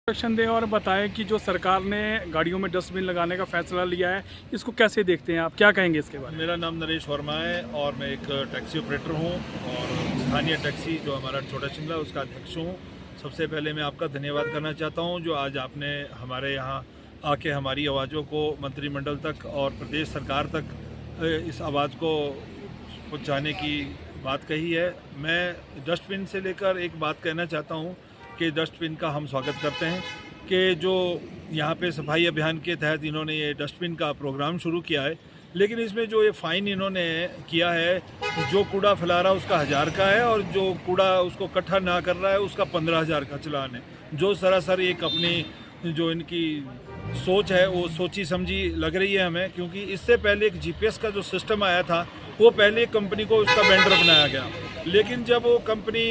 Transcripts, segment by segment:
Instruction दें और बताएं कि जो सरकार ने गाड़ियों में डस्टबिन लगाने का फैसला लिया है, इसको कैसे देखते हैं आप, क्या कहेंगे इसके बारे में? मेरा नाम नरेश वर्मा है और मैं एक टैक्सी ऑपरेटर हूं और स्थानीय टैक्सी जो हमारा छोटा शिमला उसका अध्यक्ष हूं। सबसे पहले मैं आपका धन्यवाद करना चाहता हूं जो आज आपने हमारे यहां आके हमारी आवाज़ों को मंत्रिमंडल तक और प्रदेश सरकार तक इस आवाज़ को पहुँचाने की बात कही है। मैं डस्टबिन से लेकर एक बात कहना चाहता हूँ कि डस्टबिन का हम स्वागत करते हैं कि जो यहाँ पे सफाई अभियान के तहत इन्होंने ये डस्टबिन का प्रोग्राम शुरू किया है, लेकिन इसमें जो ये फ़ाइन इन्होंने किया है, जो कूड़ा फैला रहा है उसका 1000 का है और जो कूड़ा उसको इकट्ठा ना कर रहा है उसका 15,000 का चालान है। जो सरासर एक अपनी जो इनकी सोच है वो सोची समझी लग रही है हमें, क्योंकि इससे पहले एक जीपीएस का जो सिस्टम आया था वो पहले कंपनी को उसका वेंडर बनाया गया, लेकिन जब वो कंपनी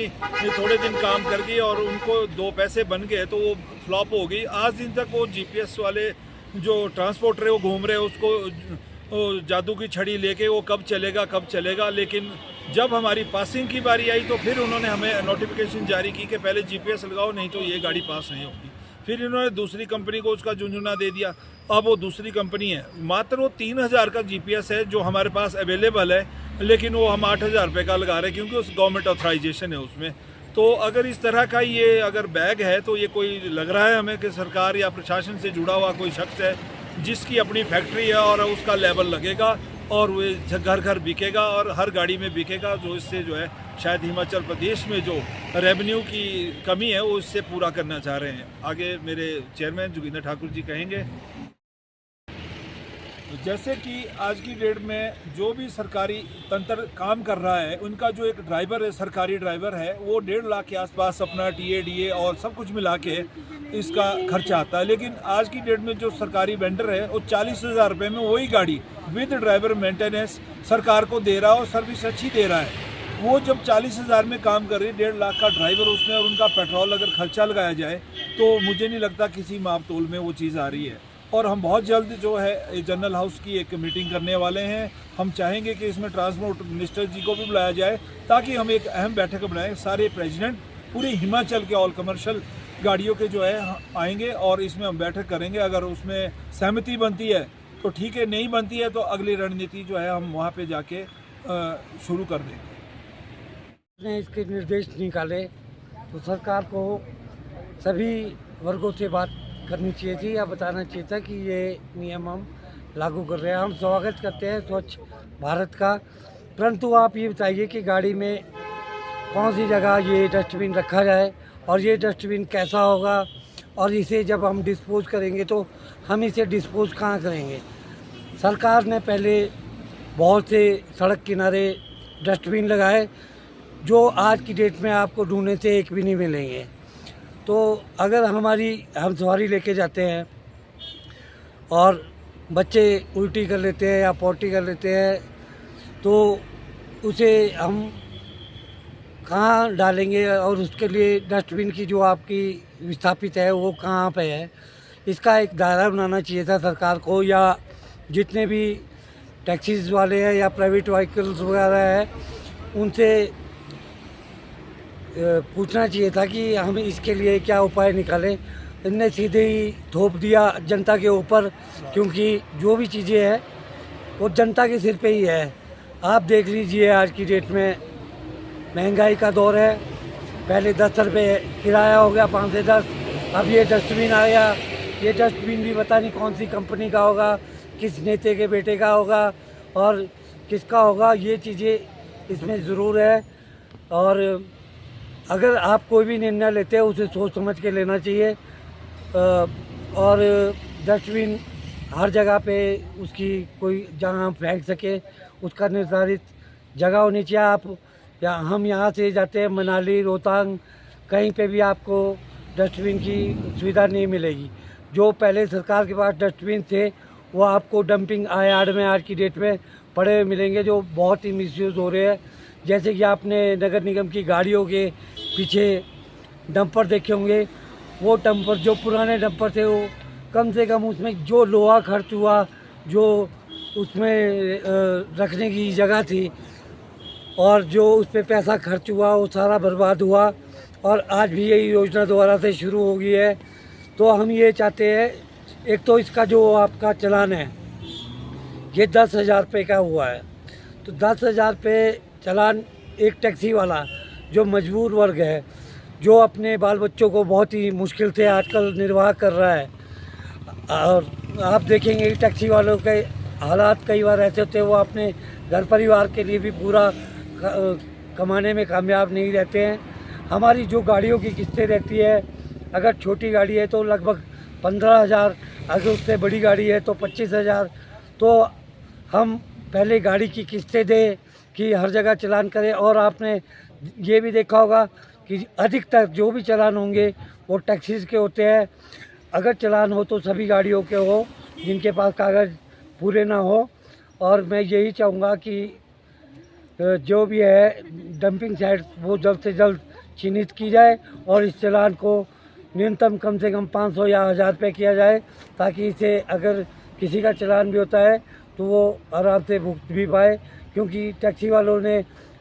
थोड़े दिन काम कर गई और उनको 2 पैसे बन गए तो वो फ्लॉप हो गई। आज दिन तक वो जीपीएस वाले जो ट्रांसपोर्टर है वो घूम रहे हैं उसको जादू की छड़ी लेके वो कब चलेगा। लेकिन जब हमारी पासिंग की बारी आई तो फिर उन्होंने हमें नोटिफिकेशन जारी की कि पहले जीपीएस लगाओ नहीं तो ये गाड़ी पास नहीं होगी। फिर इन्होंने दूसरी कंपनी को उसका झुंझुना दे दिया। अब वो दूसरी कंपनी है, मात्र वो 3,000 का जीपीएस है जो हमारे पास अवेलेबल है, लेकिन वो हम 8,000 रुपये का लगा रहे हैं क्योंकि उस गवर्नमेंट ऑथराइजेशन है उसमें। तो अगर इस तरह का ये अगर बैग है तो ये कोई लग रहा है हमें कि सरकार या प्रशासन से जुड़ा हुआ कोई शख्स है जिसकी अपनी फैक्ट्री है और उसका लेबल लगेगा और वो घर घर बिकेगा और हर गाड़ी में बिकेगा, जो इससे जो है शायद हिमाचल प्रदेश में जो रेवेन्यू की कमी है वो इससे पूरा करना चाह रहे हैं। आगे मेरे चेयरमैन जोगिंदर ठाकुर जी कहेंगे। जैसे कि आज की डेट में जो भी सरकारी तंत्र काम कर रहा है उनका जो एक ड्राइवर है, सरकारी ड्राइवर है, वो 1.5 लाख के आसपास अपना टीए और सब कुछ मिला के इसका खर्चा आता है। लेकिन आज की डेट में जो सरकारी वेंडर है वो 40,000 रुपये में वही गाड़ी विद ड्राइवर मेंटेनेंस सरकार को दे रहा है और सर्विस अच्छी दे रहा है। वो जब 40,000 में काम कर रही है, 1.5 लाख का ड्राइवर उसमें और उनका पेट्रोल अगर खर्चा लगाया जाए तो मुझे नहीं लगता किसी माप तोल में वो चीज़ आ रही है। और हम बहुत जल्द जो है जनरल हाउस की एक मीटिंग करने वाले हैं। हम चाहेंगे कि इसमें ट्रांसपोर्ट मिनिस्टर जी को भी बुलाया जाए ताकि हम एक अहम बैठक बनाएं। सारे प्रेसिडेंट पूरे हिमाचल के ऑल कमर्शियल गाड़ियों के जो है आएंगे और इसमें हम बैठक करेंगे। अगर उसमें सहमति बनती है तो ठीक है, नहीं बनती है तो अगली रणनीति जो है हम वहाँ पे जाके शुरू कर देंगे। ने इसके निर्देश निकाले तो सरकार को सभी वर्गों से बात करनी चाहिए थी या बताना चाहिए था कि ये नियम हम लागू कर रहे हैं। हम स्वागत करते हैं स्वच्छ भारत का, परंतु आप ये बताइए कि गाड़ी में कौन सी जगह ये डस्टबिन रखा जाए और ये डस्टबिन कैसा होगा और इसे जब हम डिस्पोज़ करेंगे तो हम इसे डिस्पोज़ कहाँ करेंगे। सरकार ने पहले बहुत से सड़क किनारे डस्टबिन लगाए जो आज की डेट में आपको ढूंढने से एक भी नहीं मिलेंगे। तो अगर हम सवारी लेके जाते हैं और बच्चे उल्टी कर लेते हैं या पोटी कर लेते हैं तो उसे हम कहाँ डालेंगे और उसके लिए डस्टबिन की जो आपकी विस्थापित है वो कहाँ पे है, इसका एक दायरा बनाना चाहिए था सरकार को, या जितने भी टैक्सीज वाले हैं या प्राइवेट व्हीकल्स वगैरह हैं उनसे पूछना चाहिए था कि हम इसके लिए क्या उपाय निकालें। इनने सीधे ही थोप दिया जनता के ऊपर, क्योंकि जो भी चीज़ें हैं वो जनता के सिर पे ही है। आप देख लीजिए आज की डेट में महंगाई का दौर है, पहले 10 रुपये किराया हो गया 5 से 10, अब ये डस्टबिन आ गया। ये डस्टबिन भी पता नहीं कौन सी कंपनी का होगा, किस नेता के बेटे का होगा और किसका होगा, ये चीज़ें इसमें ज़रूर है। और अगर आप कोई भी निर्णय लेते हैं उसे सोच समझ के लेना चाहिए और डस्टबिन हर जगह पे उसकी कोई जहाँ फेंक सके उसका निर्धारित जगह होनी चाहिए। आप या हम यहाँ से जाते हैं मनाली, रोहतांग, कहीं पे भी आपको डस्टबिन की सुविधा नहीं मिलेगी। जो पहले सरकार के पास डस्टबिन थे वो आपको डंपिंग यार्ड में आज की डेट में पड़े हुए मिलेंगे जो बहुत ही मिसयूज़ हो रहे हैं। जैसे कि आपने नगर निगम की गाड़ियों के पीछे डंपर देखे होंगे, वो डंपर जो पुराने डंपर थे वो कम से कम उसमें जो लोहा खर्च हुआ, जो उसमें रखने की जगह थी और जो उस पर पैसा खर्च हुआ वो सारा बर्बाद हुआ। और आज भी यही योजना दोबारा से शुरू हो गई है तो हम ये चाहते हैं, एक तो इसका जो आपका चालान है ये 10,000 रुपये का हुआ है, तो 10,000 रुपये चालान एक टैक्सी वाला जो मजबूर वर्ग है, जो अपने बाल बच्चों को बहुत ही मुश्किल से आजकल निर्वाह कर रहा है, और आप देखेंगे कि टैक्सी वालों के हालात कई बार ऐसे होते हैं, वो अपने घर परिवार के लिए भी पूरा कमाने में कामयाब नहीं रहते हैं। हमारी जो गाड़ियों की किस्तें रहती है, अगर छोटी गाड़ी है तो लगभग 15,000, अगर उससे बड़ी गाड़ी है तो 25,000। तो हम पहले गाड़ी की किस्तें दें कि हर जगह चालान करें। और आपने ये भी देखा होगा कि अधिकतर जो भी चालान होंगे वो टैक्सीज़ के होते हैं। अगर चालान हो तो सभी गाड़ियों के हो जिनके पास कागज़ पूरे ना हो। और मैं यही चाहूँगा कि जो भी है डंपिंग साइट वो जल्द से जल्द चिन्हित की जाए और इस चालान को न्यूनतम कम से कम 500 या 1000 रुपये किया जाए, ताकि इसे अगर किसी का चालान भी होता है तो वो आराम से भुगत भी पाए। क्योंकि टैक्सी वालों ने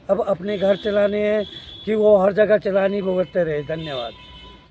अब अपने घर चलाने हैं कि वो हर जगह चालान ही भुगतते रहे। धन्यवाद।